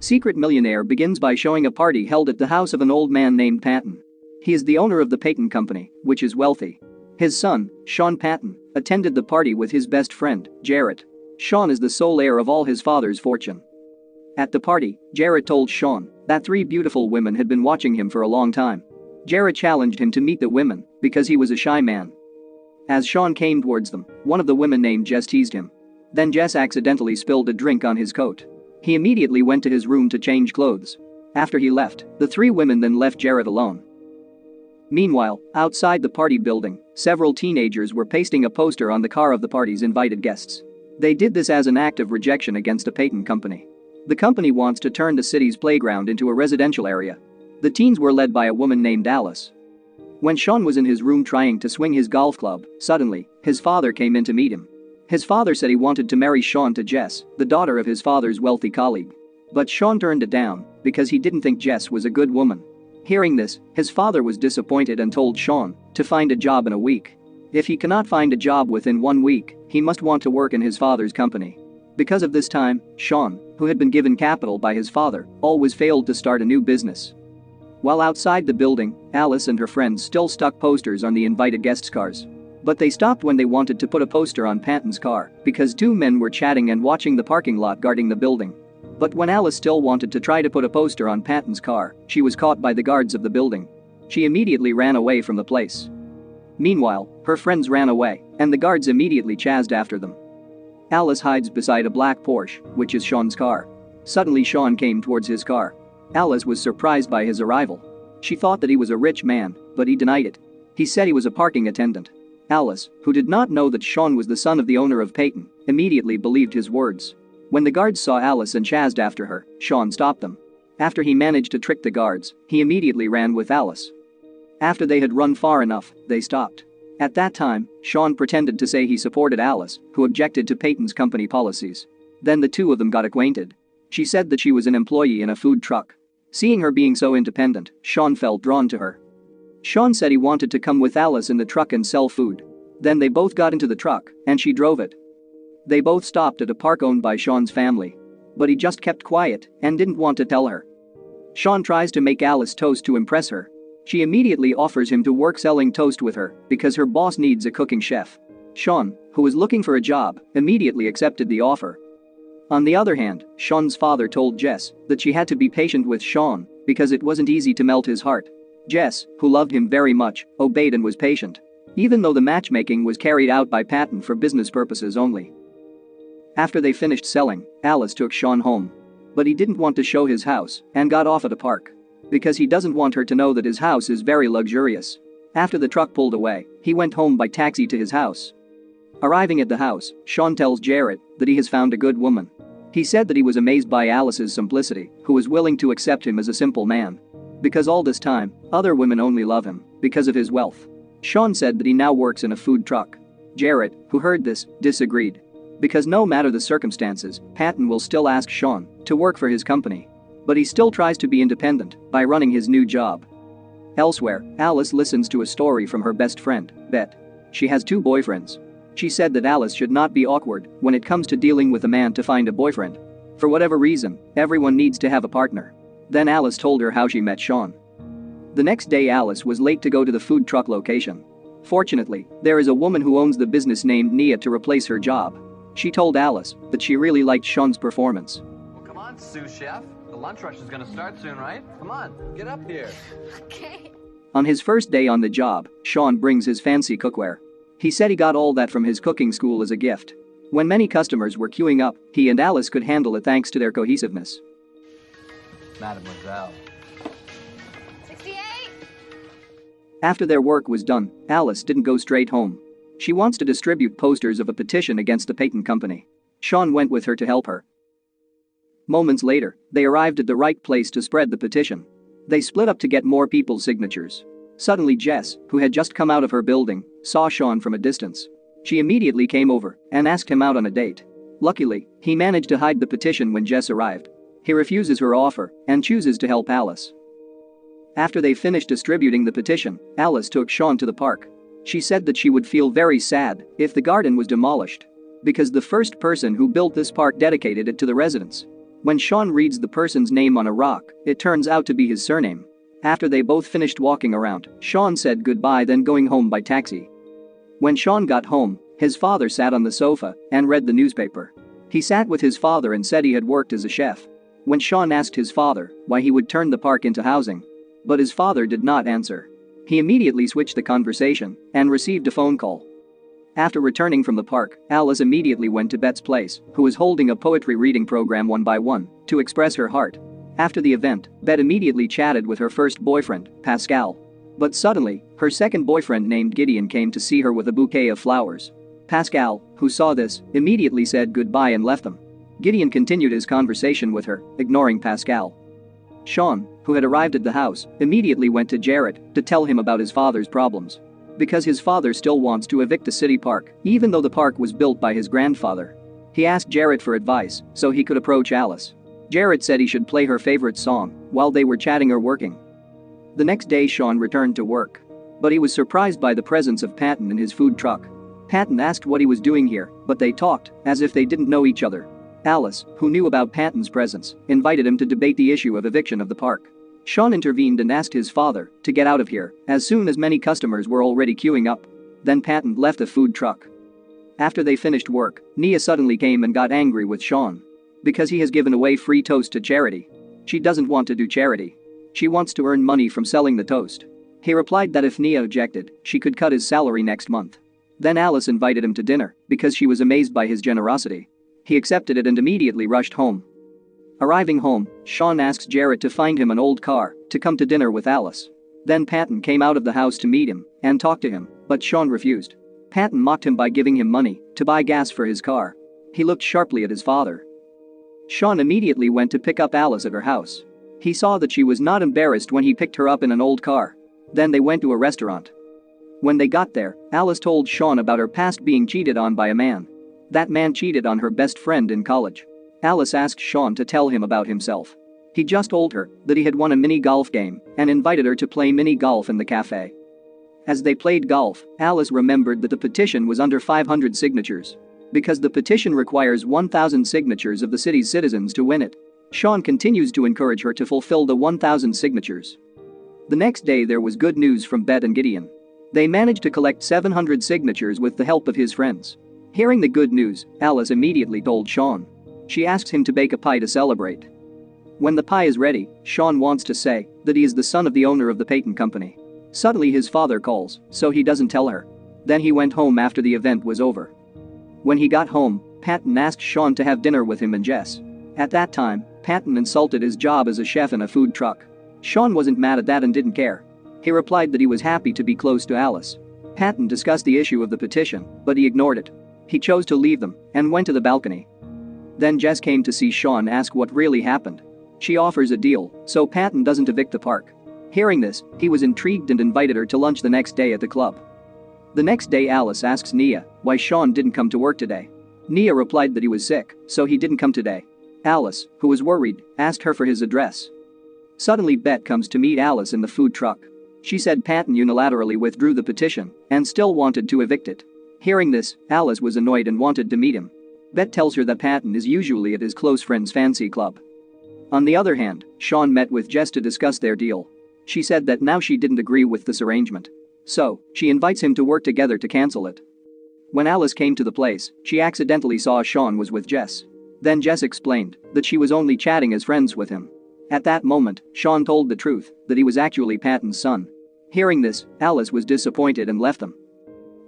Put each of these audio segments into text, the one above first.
Secret Millionaire begins by showing a party held at the house of an old man named Patton. He is the owner of the Peyton Company, which is wealthy. His son, Sean Patton, attended the party with his best friend, Jarrett. Sean is the sole heir of all his father's fortune. At the party, Jarrett told Sean that 3 beautiful women had been watching him for a long time. Jarrett challenged him to meet the women because he was a shy man. As Sean came towards them, one of the women named Jess teased him. Then Jess accidentally spilled a drink on his coat. He immediately went to his room to change clothes. After he left, the 3 women then left Jarrett alone. Meanwhile, outside the party building, several teenagers were pasting a poster on the car of the party's invited guests. They did this as an act of rejection against the Peyton Company. The company wants to turn the city's playground into a residential area. The teens were led by a woman named Alice. When Sean was in his room trying to swing his golf club, suddenly, his father came in to meet him. His father said he wanted to marry Sean to Jess, the daughter of his father's wealthy colleague. But Sean turned it down because he didn't think Jess was a good woman. Hearing this, his father was disappointed and told Sean to find a job in a week. If he cannot find a job within 1 week, he must want to work in his father's company. Because of this time, Sean, who had been given capital by his father, always failed to start a new business. While outside the building, Alice and her friends still stuck posters on the invited guests' cars. But they stopped when they wanted to put a poster on Patton's car because 2 men were chatting and watching the parking lot guarding the building. But when Alice still wanted to try to put a poster on Patton's car, she was caught by the guards of the building. She immediately ran away from the place. Meanwhile, her friends ran away, and the guards immediately chased after them. Alice hides beside a black Porsche, which is Sean's car. Suddenly Sean came towards his car. Alice was surprised by his arrival. She thought that he was a rich man, but he denied it. He said he was a parking attendant. Alice, who did not know that Sean was the son of the owner of Peyton, immediately believed his words. When the guards saw Alice and chased after her, Sean stopped them. After he managed to trick the guards, he immediately ran with Alice. After they had run far enough, they stopped. At that time, Sean pretended to say he supported Alice, who objected to Peyton's company policies. Then the 2 of them got acquainted. She said that she was an employee in a food truck. Seeing her being so independent, Sean felt drawn to her. Sean said he wanted to come with Alice in the truck and sell food. Then they both got into the truck, and she drove it. They both stopped at a park owned by Sean's family. But he just kept quiet and didn't want to tell her. Sean tries to make Alice toast to impress her. She immediately offers him to work selling toast with her because her boss needs a cooking chef. Sean, who was looking for a job, immediately accepted the offer. On the other hand, Sean's father told Jess that she had to be patient with Sean because it wasn't easy to melt his heart. Jess, who loved him very much, obeyed and was patient. Even though the matchmaking was carried out by Patton for business purposes only. After they finished selling, Alice took Sean home. But he didn't want to show his house and got off at a park. Because he doesn't want her to know that his house is very luxurious. After the truck pulled away, he went home by taxi to his house. Arriving at the house, Sean tells Jarrett that he has found a good woman. He said that he was amazed by Alice's simplicity, who was willing to accept him as a simple man. Because all this time, other women only love him because of his wealth. Sean said that he now works in a food truck. Jarrett, who heard this, disagreed. Because no matter the circumstances, Patton will still ask Sean to work for his company. But he still tries to be independent by running his new job. Elsewhere, Alice listens to a story from her best friend, Bet. She has 2 boyfriends. She said that Alice should not be awkward when it comes to dealing with a man to find a boyfriend. For whatever reason, everyone needs to have a partner. Then Alice told her how she met Sean. The next day Alice was late to go to the food truck location. Fortunately, there is a woman who owns the business named Nia to replace her job. She told Alice that she really liked Sean's performance. Well, come on, sous chef. The lunch rush is gonna start soon, right? Come on, get up here. Okay. On his first day on the job, Sean brings his fancy cookware. He said he got all that from his cooking school as a gift. When many customers were queuing up, he and Alice could handle it thanks to their cohesiveness. Mademoiselle. 68. After their work was done, Alice didn't go straight home. She wants to distribute posters of a petition against the Peyton Company. Sean went with her to help her. Moments later, they arrived at the right place to spread the petition. They split up to get more people's signatures. Suddenly Jess, who had just come out of her building, saw Sean from a distance. She immediately came over and asked him out on a date. Luckily, he managed to hide the petition when Jess arrived. He refuses her offer and chooses to help Alice. After they finished distributing the petition, Alice took Sean to the park. She said that she would feel very sad if the garden was demolished. Because the first person who built this park dedicated it to the residents. When Sean reads the person's name on a rock, it turns out to be his surname. After they both finished walking around, Sean said goodbye, then going home by taxi. When Sean got home, his father sat on the sofa and read the newspaper. He sat with his father and said he had worked as a chef. When Sean asked his father why he would turn the park into housing, but his father did not answer. He immediately switched the conversation and received a phone call. After returning from the park, Alice immediately went to Bet's place, who was holding a poetry reading program one by one, to express her heart. After the event, Bet immediately chatted with her first boyfriend, Pascal. But suddenly, her second boyfriend named Gideon came to see her with a bouquet of flowers. Pascal, who saw this, immediately said goodbye and left them. Gideon continued his conversation with her, ignoring Pascal. Sean, who had arrived at the house, immediately went to Jarrett to tell him about his father's problems. Because his father still wants to evict the city park, even though the park was built by his grandfather. He asked Jarrett for advice so he could approach Alice. Jarrett said he should play her favorite song while they were chatting or working. The next day Sean returned to work. But he was surprised by the presence of Patton in his food truck. Patton asked what he was doing here, but they talked as if they didn't know each other. Alice, who knew about Patton's presence, invited him to debate the issue of eviction of the park. Sean intervened and asked his father to get out of here as soon as many customers were already queuing up. Then Patton left the food truck. After they finished work, Nia suddenly came and got angry with Sean. Because he has given away free toast to charity. She doesn't want to do charity. She wants to earn money from selling the toast. He replied that if Nia objected, she could cut his salary next month. Then Alice invited him to dinner because she was amazed by his generosity. He accepted it and immediately rushed home. Arriving home, Sean asks Jarrett to find him an old car to come to dinner with Alice. Then Patton came out of the house to meet him and talk to him, but Sean refused. Patton mocked him by giving him money to buy gas for his car. He looked sharply at his father. Sean immediately went to pick up Alice at her house. He saw that she was not embarrassed when he picked her up in an old car. Then they went to a restaurant. When they got there, Alice told Sean about her past being cheated on by a man. That man cheated on her best friend in college. Alice asked Sean to tell him about himself. He just told her that he had won a mini golf game and invited her to play mini golf in the cafe. As they played golf, Alice remembered that the petition was under 500 signatures. Because the petition requires 1,000 signatures of the city's citizens to win it. Sean continues to encourage her to fulfill the 1,000 signatures. The next day there was good news from Bet and Gideon. They managed to collect 700 signatures with the help of his friends. Hearing the good news, Alice immediately told Sean. She asks him to bake a pie to celebrate. When the pie is ready, Sean wants to say that he is the son of the owner of the Peyton Company. Suddenly his father calls, so he doesn't tell her. Then he went home after the event was over. When he got home, Patton asked Sean to have dinner with him and Jess. At that time, Patton insulted his job as a chef in a food truck. Sean wasn't mad at that and didn't care. He replied that he was happy to be close to Alice. Patton discussed the issue of the petition, but he ignored it. He chose to leave them and went to the balcony. Then Jess came to see Sean and ask what really happened. She offers a deal, so Patton doesn't evict the park. Hearing this, he was intrigued and invited her to lunch the next day at the club. The next day Alice asks Nia why Sean didn't come to work today. Nia replied that he was sick, so he didn't come today. Alice, who was worried, asked her for his address. Suddenly Bet comes to meet Alice in the food truck. She said Patton unilaterally withdrew the petition and still wanted to evict it. Hearing this, Alice was annoyed and wanted to meet him. Bet tells her that Patton is usually at his close friend's fancy club. On the other hand, Sean met with Jess to discuss their deal. She said that now she didn't agree with this arrangement. So, she invites him to work together to cancel it. When Alice came to the place, she accidentally saw Sean was with Jess. Then Jess explained that she was only chatting as friends with him. At that moment, Sean told the truth, that he was actually Patton's son. Hearing this, Alice was disappointed and left them.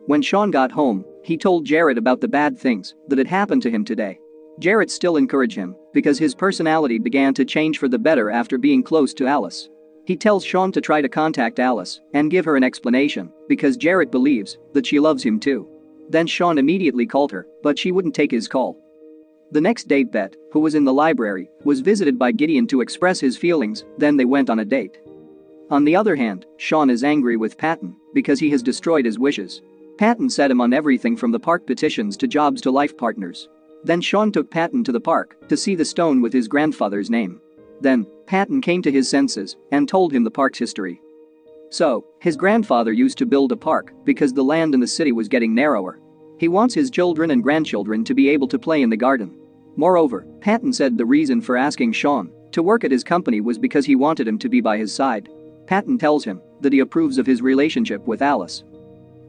When Sean got home, he told Jarrett about the bad things that had happened to him today. Jarrett still encouraged him because his personality began to change for the better after being close to Alice. He tells Sean to try to contact Alice and give her an explanation because Jarrett believes that she loves him too. Then Sean immediately called her, but she wouldn't take his call. The next day Bet, who was in the library, was visited by Gideon to express his feelings, then they went on a date. On the other hand, Sean is angry with Patton because he has destroyed his wishes. Patton set him on everything from the park petitions to jobs to life partners. Then Sean took Patton to the park to see the stone with his grandfather's name. Then, Patton came to his senses and told him the park's history. So, his grandfather used to build a park because the land in the city was getting narrower. He wants his children and grandchildren to be able to play in the garden. Moreover, Patton said the reason for asking Sean to work at his company was because he wanted him to be by his side. Patton tells him that he approves of his relationship with Alice.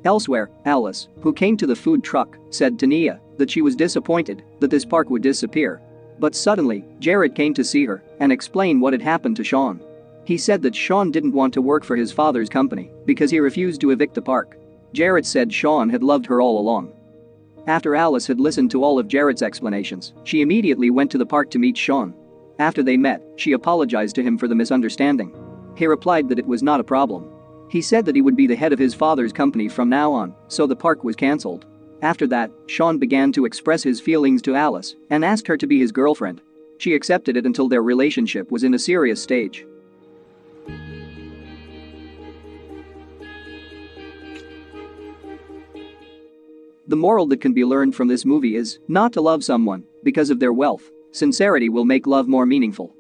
Elsewhere, Alice, who came to the food truck, said to Nia that she was disappointed that this park would disappear. But suddenly, Jared came to see her and explain what had happened to Sean. He said that Sean didn't want to work for his father's company because he refused to evict the park. Jared said Sean had loved her all along. After Alice had listened to all of Jared's explanations, she immediately went to the park to meet Sean. After they met, she apologized to him for the misunderstanding. He replied that it was not a problem. He said that he would be the head of his father's company from now on, so the park was cancelled. After that, Sean began to express his feelings to Alice and asked her to be his girlfriend. She accepted it until their relationship was in a serious stage. The moral that can be learned from this movie is not to love someone because of their wealth. Sincerity will make love more meaningful.